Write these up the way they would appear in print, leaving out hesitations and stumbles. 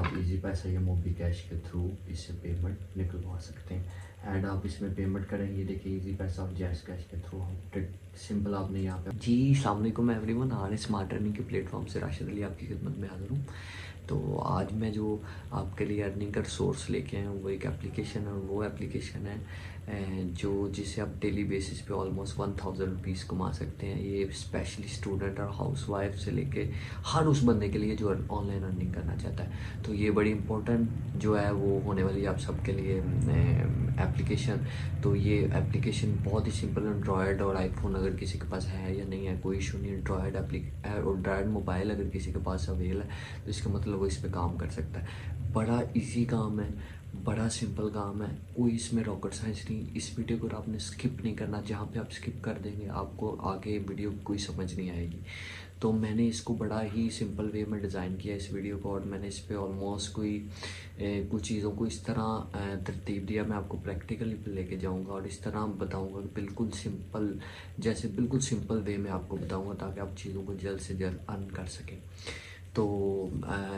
आप इजी पैसा या मोबी कैश के थ्रू इससे पेमेंट निकलवा सकते हैं। एंड आप इसमें पेमेंट करेंगे, देखिए इजी पैसा और जैस कैश के थ्रू हम सिंपल आपने यहाँ पे। जी अस्सलाम वालेकुम एवरीवन, स्मार्ट अर्निंग के प्लेटफॉर्म से राशिद अली आपकी खिदमत में हाजिर हूँ। तो आज मैं जो आपके लिए अर्निंग का सोर्स लेके आया हूँ वो एक एप्लीकेशन है, और वो एप्लीकेशन है जो जिसे आप डेली बेसिस पे ऑलमोस्ट 1000 रुपीज़ कमा सकते हैं। ये स्पेशली स्टूडेंट और हाउस वाइफ से लेके हर उस बंदे के लिए जो ऑनलाइन अर्निंग करना चाहता है। तो ये बड़ी इंपॉर्टेंट जो है वो होने वाली है आप सबके लिए एप्लीकेशन। तो ये एप्लीकेशन बहुत ही सिंपल, एंड्रॉयड और आईफोन अगर किसी के पास है या नहीं है कोई इशू नहीं। एंड्रॉयड मोबाइल अगर किसी के पास अवेल है तो इसका मतलब वो इस पर काम कर सकता है। बड़ा इजी काम है, बड़ा सिंपल काम है, कोई इसमें रॉकेट साइंस नहीं। इस वीडियो को आपने स्किप नहीं करना, जहाँ पे आप स्किप कर देंगे आपको आगे वीडियो कोई समझ नहीं आएगी। तो मैंने इसको बड़ा ही सिंपल वे में डिज़ाइन किया इस वीडियो को, और मैंने इस पर ऑलमोस्ट कुछ चीज़ों को इस तरह तरतीब दिया। मैं आपको प्रैक्टिकली लेके जाऊंगा और इस तरह बताऊंगा कि बिल्कुल सिंपल, जैसे बिल्कुल सिंपल वे में आपको बताऊंगा ताकि आप चीज़ों को जल्द से जल्द अर्न कर सकें। तो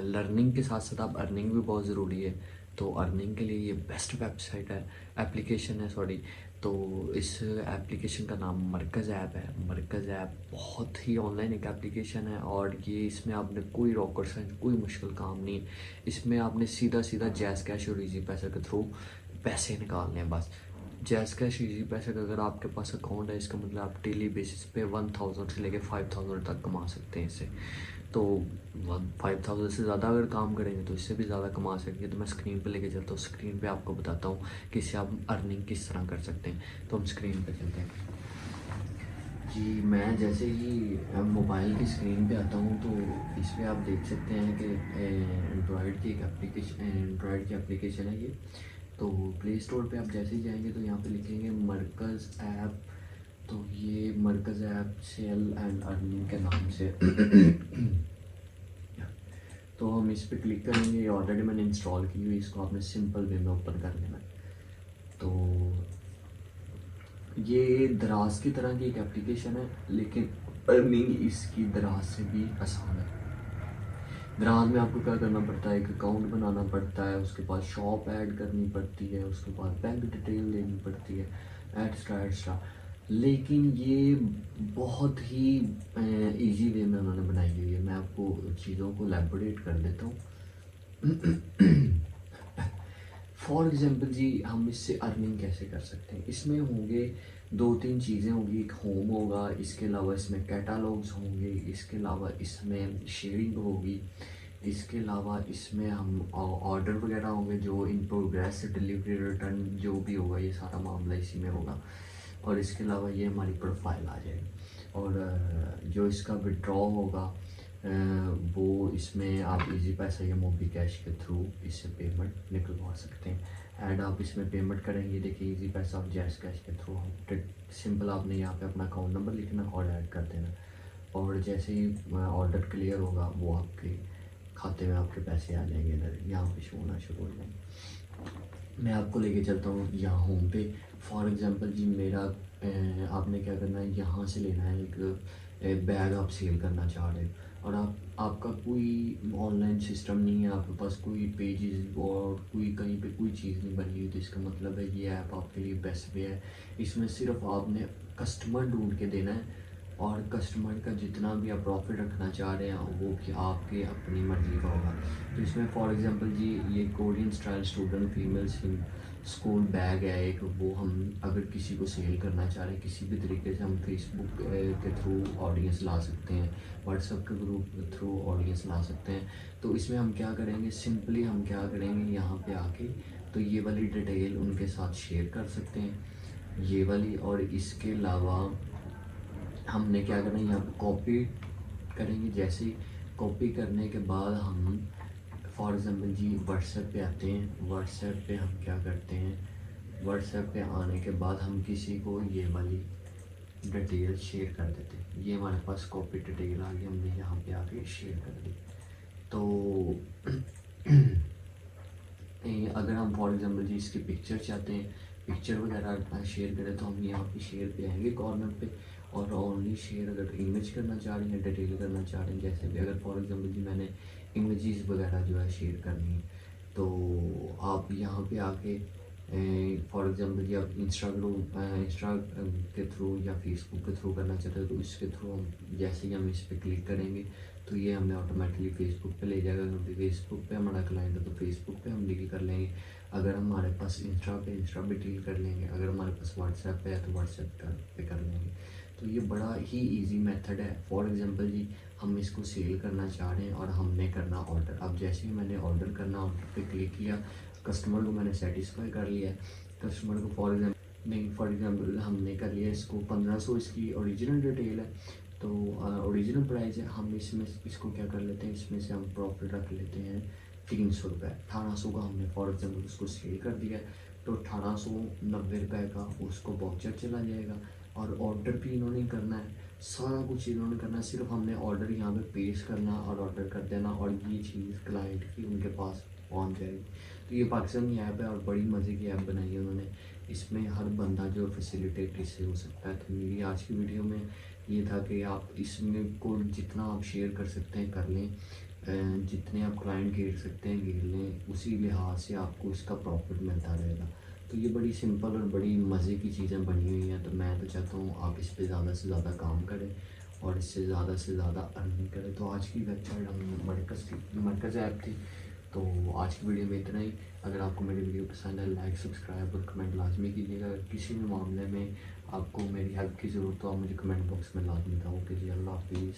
लर्निंग के साथ साथ आप अर्निंग भी बहुत ज़रूरी है। तो अर्निंग के लिए ये बेस्ट वेबसाइट है, एप्लीकेशन है सॉरी। तो इस एप्लीकेशन का नाम मरकज़ ऐप है। मरकज़ ऐप बहुत ही ऑनलाइन एक एप्लीकेशन है, और ये इसमें आपने कोई रॉकेट साइंस कोई मुश्किल काम नहीं है। इसमें आपने सीधा सीधा जैज़ कैश और इजी पैसा के थ्रू पैसे निकालने हैं बस। जैज़ कैश इजी पैसा का अगर आपके पास अकाउंट है, इसका मतलब आप डेली बेसिस पे 1000 से लेके 5000 तक कमा सकते हैं इससे। तो 5000 से ज़्यादा अगर काम करेंगे तो इससे भी ज़्यादा कमा सकेंगे। तो मैं स्क्रीन पे लेके चलता हूँ, स्क्रीन पे आपको बताता हूँ कि इससे आप अर्निंग किस तरह कर सकते हैं। तो हम स्क्रीन पे चलते हैं। जी मैं जैसे ही मोबाइल की स्क्रीन पे आता हूँ तो इस पर आप देख सकते हैं कि एंड्रॉयड की एप्लीकेशन है ये। तो प्ले स्टोर पे आप जैसे ही जाएंगे तो यहाँ पे लिखेंगे मरकज़ ऐप। तो ये मरकज़ ऐप सेल एंड अर्निंग के नाम से तो हम इस पर क्लिक करेंगे। ये ऑलरेडी मैंने इंस्टॉल की हुई, इसको आपने सिंपल वे में ओपन कर लेना। तो ये दराज की तरह की एक एप्लीकेशन है, लेकिन अर्निंग इसकी दराज से भी आसान है। दराज में आपको क्या करना पड़ता है, एक अकाउंट बनाना पड़ता है, उसके बाद शॉप ऐड करनी पड़ती है, उसके बाद बैंक डिटेल देनी पड़ती है, एक्स्ट्रा एक्स्ट्रा। लेकिन ये बहुत ही इजी वे में उन्होंने बनाई हुई है। मैं आपको चीज़ों को एलैबोरेट कर देता हूँ। फॉर एग्जांपल जी हम इससे अर्निंग कैसे कर सकते हैं। इसमें होंगे 2-3 चीज़ें होंगी। एक होम होगा, इसके अलावा इसमें कैटालॉग्स होंगे, इसके अलावा इसमें शेयरिंग होगी, इसके अलावा इसमें हम ऑर्डर वगैरह होंगे जो इन प्रोग्रेस, डिलीवरी, रिटर्न जो भी होगा ये सारा मामला इसी में होगा। और इसके अलावा ये हमारी प्रोफाइल आ जाएगी, और जो इसका विड्रॉ होगा वो इसमें आप इजी पैसा या मोबी कैश के थ्रू इससे पेमेंट निकलवा सकते हैं। एंड आप इसमें पेमेंट करेंगे, देखिए इजी पैसा और जैस कैश के थ्रू हम सिंपल आपने यहाँ पे अपना अकाउंट नंबर लिखना और ऐड कर देना, और जैसे ही ऑर्डर क्लियर होगा वो आपके खाते में आपके पैसे आ जाएंगे, इधर यहाँ पे शो होना शुरू हो जाएंगे। मैं आपको लेके चलता हूँ यहाँ होम पे। फॉर एग्ज़ाम्पल जी मेरा आपने क्या करना है, यहाँ से लेना है एक बैग आप सेल करना चाह रहे हो, और आपका कोई ऑनलाइन सिस्टम नहीं है, आपके पास कोई पेजेस और कोई कहीं पे कोई चीज़ नहीं बनी हुई। तो इसका मतलब है ये ऐप आपके लिए बेस्ट वे है। इसमें सिर्फ आपने कस्टमर ढूंढ के देना है, और कस्टमर का जितना भी आप प्रॉफिट रखना चाह रहे हैं वो कि आपके अपनी मर्ज़ी का होगा। तो इसमें फॉर एग्जांपल जी ये Korean style student females school bag है एक, वो हम अगर किसी को सेल करना चाह रहे हैं किसी भी तरीके से, हम फेसबुक के थ्रू ऑडियंस ला सकते हैं, व्हाट्सएप के ग्रुप के थ्रू ऑडियंस ला सकते हैं। तो इसमें हम क्या करेंगे, सिंपली हम क्या करेंगे यहाँ पे आके तो ये वाली डिटेल उनके साथ शेयर कर सकते हैं, ये वाली। और इसके अलावा हमने क्या करना है, यहाँ पे कॉपी करेंगे। जैसे कॉपी करने के बाद हम फॉर एग्ज़ाम्पल जी व्हाट्सएप पे आते हैं। व्हाट्सएप पे हम क्या करते हैं, व्हाट्सएप पे आने के बाद हम किसी को ये वाली डिटेल शेयर कर देते हैं। ये हमारे पास कॉपी डिटेल आ गई, हमने यहाँ पे आके शेयर कर दी। तो अगर हम फॉर एग्ज़ाम्पल जी इसकी पिक्चर चाहते हैं, पिक्चर वगैरह शेयर करें, तो हम यहाँ पे शेयर पे आएंगे कॉर्नर पे, और ओनली शेयर अगर इमेज करना चाह रहे हैं, डिटेल करना चाह रहे हैं, जैसे भी अगर फॉर एग्ज़ाम्पल जी मैंने इमेजेस वगैरह जो है शेयर करनी है, तो आप यहाँ पे आके फॉर एग्जांपल कि आप इंस्टा के थ्रू या फेसबुक के थ्रू करना चाहते हो, तो इसके थ्रू हम जैसे ही हम इस पर क्लिक करेंगे तो ये हमें ऑटोमेटिकली फेसबुक पे ले जाएगा, क्योंकि फेसबुक पे हमारा क्लाइंट है तो फेसबुक पे हम डील कर लेंगे। अगर हमारे पास इंस्टा पे डील कर लेंगे, अगर हमारे पास व्हाट्सएप पे है तो व्हाट्सएप पे कर लेंगे। तो ये बड़ा ही ईजी मेथड है। फॉर एग्जांपल जी, हम इसको सेल करना चाह रहे हैं और हमने करना ऑर्डर। अब जैसे ही मैंने ऑर्डर करना ऑर्डर पे क्लिक किया, कस्टमर को मैंने सेटिस्फाई कर लिया है। कस्टमर को फॉर एग्जांपल हमने कर लिया इसको 1500 इसकी ओरिजिनल डिटेल है, तो ओरिजिनल प्राइस है। हम इसमें इसको क्या कर लेते हैं, इसमें से हम प्रॉफिट रख लेते हैं 300 रुपये। 1800 का हमने फॉर एग्जांपल उसको सेल कर दिया, तो 1890 रुपये का उसको वाउचर चला जाएगा। और ऑर्डर भी इन्होंने करना है, सारा कुछ इन्होंने करना है, सिर्फ हमने ऑर्डर यहाँ पे पेश करना और ऑर्डर कर देना, और ये चीज़ क्लाइंट की उनके पास पहुँच जाएगी। तो ये पाकिस्तानी ऐप है और बड़ी मज़े की ऐप बनाई है उन्होंने। इसमें हर बंदा जो फैसिलिटेट इससे हो सकता है। तो मेरी आज की वीडियो में ये था कि आप इसमें को जितना आप शेयर कर सकते हैं कर लें, जितने आप क्लाइंट घेर सकते हैं घेर लें, उसी लिहाज से आपको इसका प्रॉफिट मिलता रहेगा। तो ये बड़ी सिंपल और बड़ी मज़े की चीज़ें बनी हुई हैं। तो मैं तो चाहता हूँ आप इस पर ज़्यादा से ज़्यादा काम करें और इससे ज़्यादा से ज़्यादा अर्निंग करें। तो आज की वेबसाइट हम मरकज़ ऐप थी। तो आज की वीडियो में इतना ही। अगर आपको मेरी वीडियो पसंद है, लाइक सब्सक्राइब और कमेंट लाजमी कीजिएगा। अगर किसी भी मामले में आपको मेरी हेल्प की ज़रूरत हो, आप मुझे कमेंट बॉक्स में लाजमी बताओ। ओके जी, अल्लाह हाफिज़।